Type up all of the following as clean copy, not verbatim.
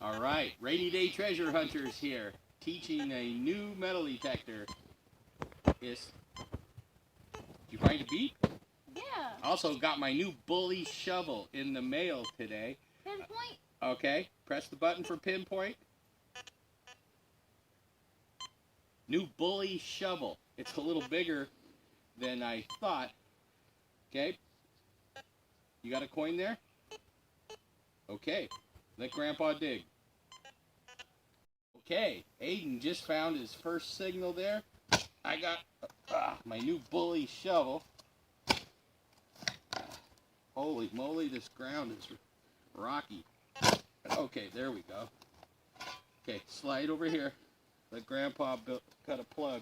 All right, rainy day treasure hunters here, teaching a new metal detector. Did you find a beat? Yeah. Also got my new bully shovel in the mail today. Pinpoint? Okay, press the button for pinpoint. New bully shovel. It's a little bigger than I thought. Okay. You got a coin there? Okay. Let Grandpa dig. Okay. Aiden just found his first signal there. I got my new bully shovel. Holy moly, this ground is rocky. Okay, there we go. Okay, slide over here. Let Grandpa cut a plug.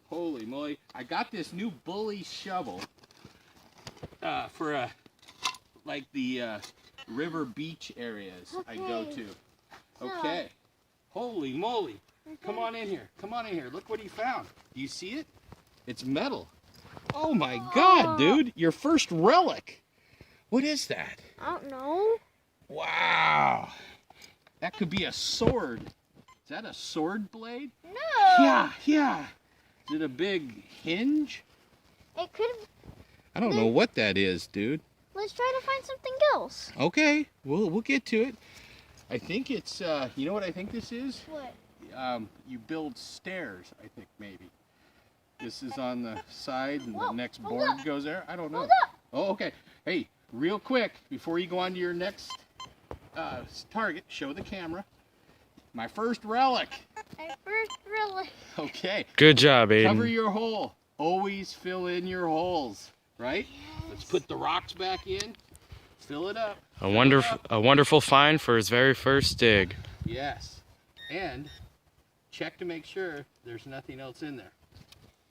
Holy moly. I got this new bully shovel for like the river beach areas I go to. Okay. Holy moly. Come on in here. Come on in here. Look what he found. Do you see it? It's metal. Oh my God, dude. Your first relic. What is that? I don't know. Wow. That could be a sword. Is that a sword blade? No. Yeah. Is it a big hinge? It could. I don't know what that is, dude. Let's try to find something else. Okay, we'll get to it. I think it's, you know what I think this is? What? You build stairs, I think, maybe. This is on the side, and Whoa, the next hold board up. goes there. I don't know. Hold up. Oh, okay. Hey, real quick, before you go on to your next target, show the camera. My first relic. My first relic. Okay. Good job, Aiden. Cover your hole. Always fill in your holes, right? Yes. Let's put the rocks back in. Fill it up. A wonderful find for his very first dig. Yes. And check to make sure there's nothing else in there.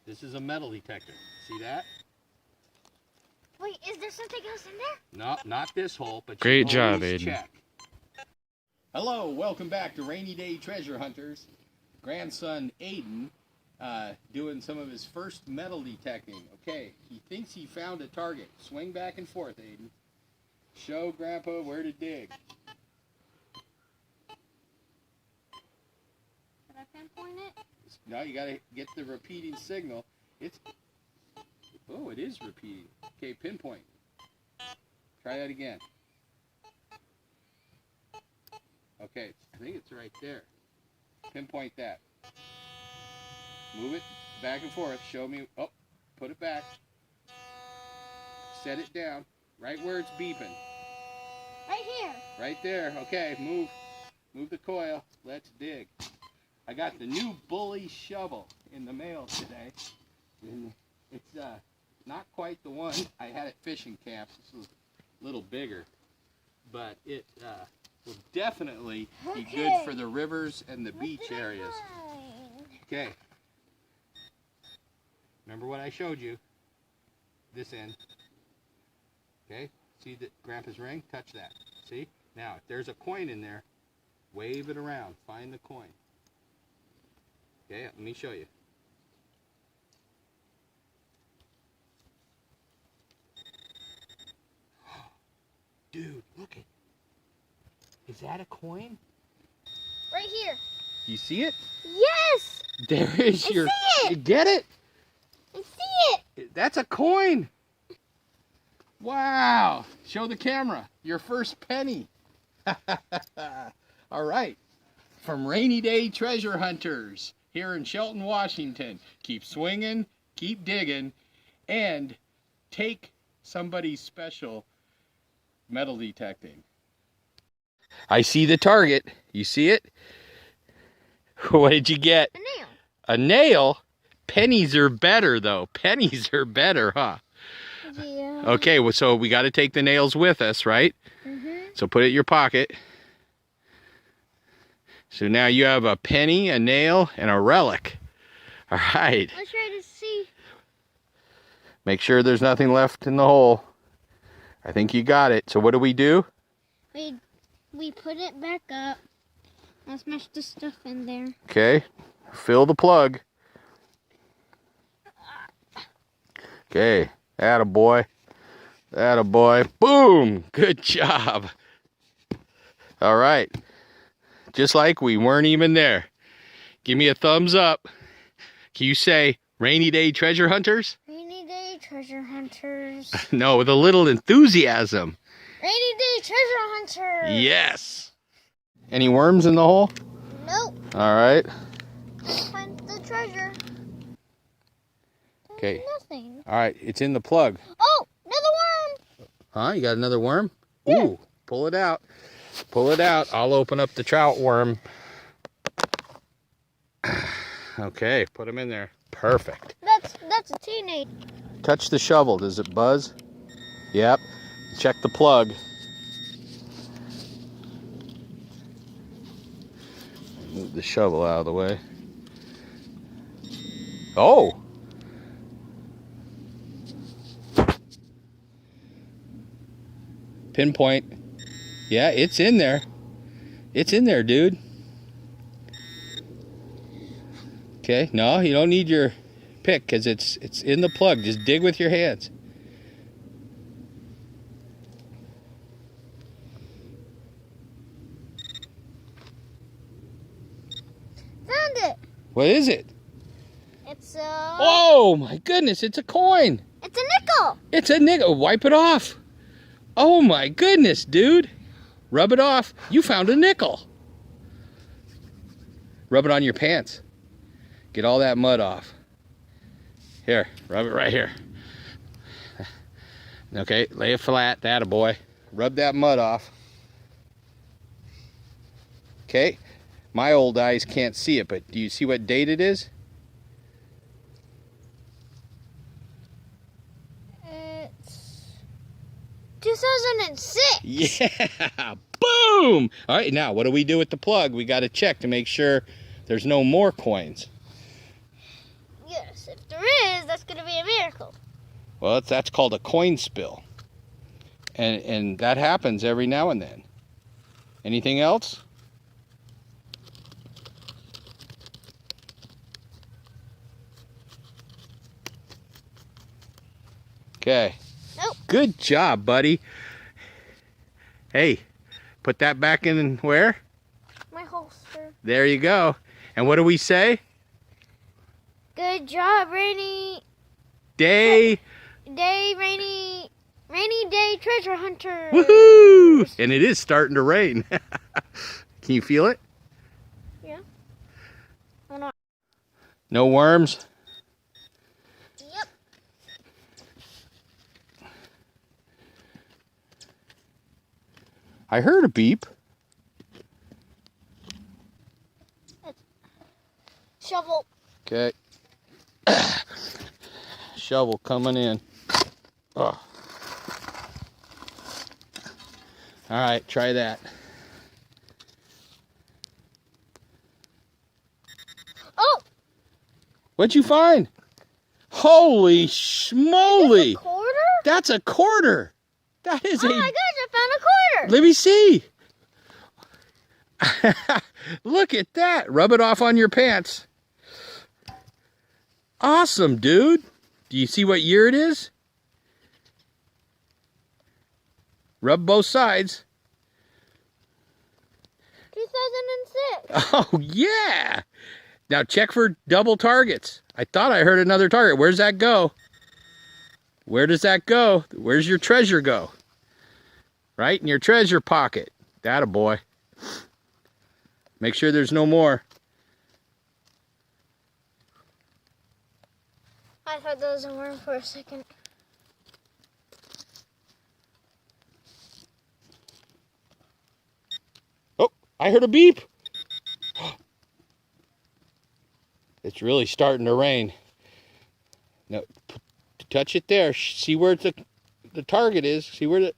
This is a metal detector. See that? Wait, is there something else in there? No, not this hole, but Great you job, always Aiden. check. Hello, welcome back to Rainy Day Treasure Hunters. Grandson Aiden doing some of his first metal detecting. Okay, he thinks he found a target. Swing back and forth, Aiden. Show Grandpa where to dig. Did I pinpoint it? Now you gotta get the repeating signal. Oh, it is repeating. Okay, pinpoint. Try that again. Okay, I think it's right there. Pinpoint that. Move it back and forth. Show me. Oh, put it back. Set it down. Right where it's beeping. Right here. Right there. Okay, move the coil. Let's dig. I got the new bully shovel in the mail today. And it's not quite the one I had at fishing camp. This was a little bigger, but it will definitely be good for the rivers and the beach areas. Okay. Remember what I showed you? This end. Okay. See the Grandpa's ring? Touch that. See? Now, if there's a coin in there, wave it around. Find the coin. Okay, let me show you. Dude, look it. Is that a coin? Right here. You see it? Yes. There is your. see it. You get it? I see it. That's a coin. Wow. Show the camera. Your first penny. All right. From Rainy Day Treasure Hunters here in Shelton, Washington. Keep swinging, keep digging, and take somebody's special metal detecting. I see the target. You see it? What did you get? A nail. A nail? Pennies are better, though. Pennies are better, huh? Yeah. Okay, well, so we got to take the nails with us, right? Mm-hmm. So put it in your pocket. So now you have a penny, a nail, and a relic. All right. Let's try to see. Make sure there's nothing left in the hole. I think you got it. So what do? We put it back up. Let's smash the stuff in there. Okay. Fill the plug. Okay. Attaboy. Attaboy. Boom! Good job. All right. Just like we weren't even there. Give me a thumbs up. Can you say rainy day treasure hunters? Rainy day treasure hunters. No, with a little enthusiasm. Rainy day treasure hunters. Yes. Any worms in the hole? Nope. All right. Let's find the treasure. There's Okay. nothing. All right. It's in the plug. Oh, another worm. Huh? You got another worm? Yeah. Ooh, pull it out. Pull it out. I'll open up the trout worm. Okay, put him in there. Perfect. That's a teenage. Touch the shovel. Does it buzz? Yep. Check the plug. Move the shovel out of the way. Oh! Pinpoint. Yeah, it's in there. It's in there, dude. Okay, no, you don't need your pick because it's in the plug. Just dig with your hands. Found it. What is it? It's Oh my goodness, it's a coin. It's a nickel. It's a nickel. Wipe it off. Oh my goodness, dude. Rub it off. You found a nickel. Rub it on your pants. Get all that mud off. Here, rub it right here. Okay, lay it flat. That a boy. Rub that mud off. Okay, my old eyes can't see it, but do you see what date it is? It's 2006. Yeah, boom! All right, now what do we do with the plug? We got to check to make sure there's no more coins. Yes, if there is, that's going to be a miracle. Well, that's called a coin spill. And that happens every now and then. Anything else? Okay. Nope. Good job, buddy. Hey, put that back in where? My holster. There you go. And what do we say? Good job, rainy Day. rainy day treasure hunter. Woohoo! And it is starting to rain. Can you feel it? Yeah. Hold on. No worms? Yep. I heard a beep. Shovel. Okay. Shovel coming in. Oh. All right, try that. Oh, What'd you find? Holy schmoly! a quarter? That's a quarter. That is Oh a. my gosh, I found a quarter. Let me see. Look at that. Rub it off on your pants. Awesome, dude. Do you see what year it is? Rub both sides. 2006. Oh, yeah. Now check for double targets. I thought I heard another target. Where's that go? Where does that go? Where's your treasure go? Right in your treasure pocket. That a boy. Make sure there's no more. I thought that was a worm for a second. Oh, I heard a beep. It's really starting to rain. Now, touch it there. See where the target is. See where the...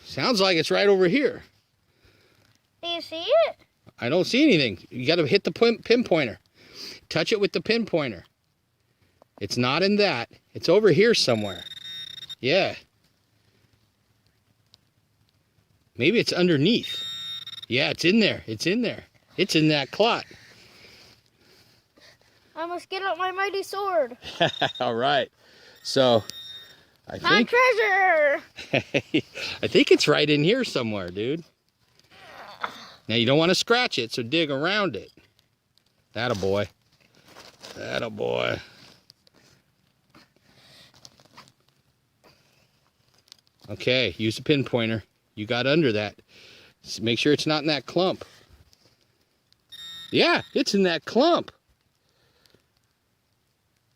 Sounds like it's right over here. Do you see it? I don't see anything. You got to hit the pinpointer. Touch it with the pinpointer. It's not in that. It's over here somewhere. Yeah. Maybe it's underneath. Yeah, it's in there. It's in there. It's in that clot. I must get out my mighty sword. All right. So, I My think treasure! I think it's right in here somewhere, dude. Now you don't want to scratch it, so dig around it. Thatta boy. Thatta boy. Okay, use the pinpointer. You got under that. Make sure it's not in that clump. Yeah, it's in that clump.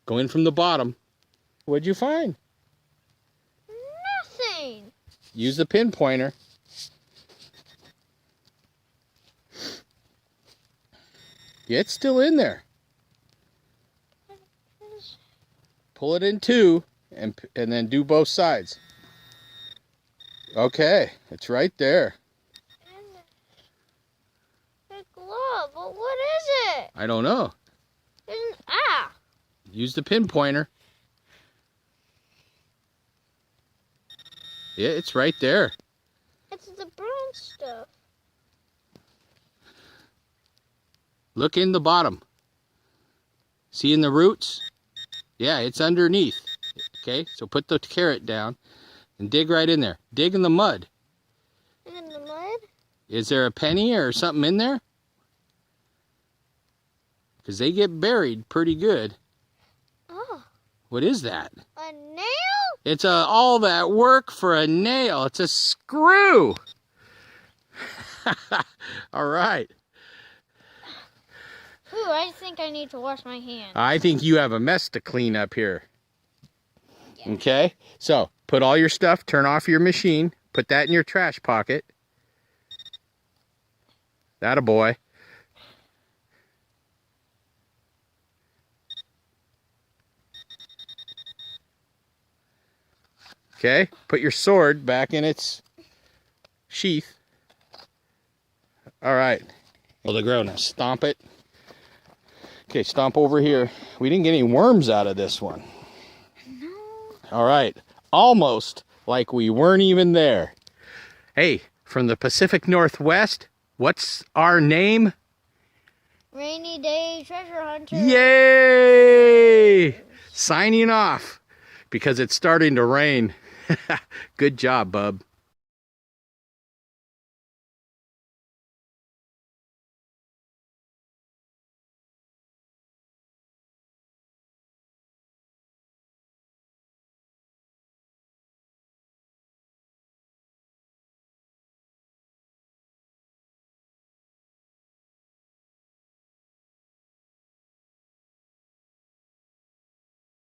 Go in from the bottom. What'd you find? Nothing. Use the pinpointer. Yeah, it's still in there. Pull it in two and then do both sides. Okay, it's right there. The glove, but what is it? I don't know. Use the pinpointer. Yeah, it's right there. It's the brown stuff. Look in the bottom. See in the roots? Yeah, it's underneath. Okay, so put the carrot down and dig right in there. Dig in the mud. In the mud? Is there a penny or something in there? Because they get buried pretty good. Oh. What is that? A nail? It's all that work for a nail. It's a screw. All right. Ooh, I think I need to wash my hands. I think you have a mess to clean up here. Yeah. Okay, so put all your stuff, turn off your machine, put that in your trash pocket. That a boy. Okay, put your sword back in its sheath. All right, well, the grow, now stomp it. Okay, stomp over here. We didn't get any worms out of this one. No. All right, almost like we weren't even there. Hey, from the Pacific Northwest, what's our name? Rainy Day Treasure Hunter. Yay! Signing off because it's starting to rain. Good job, bub.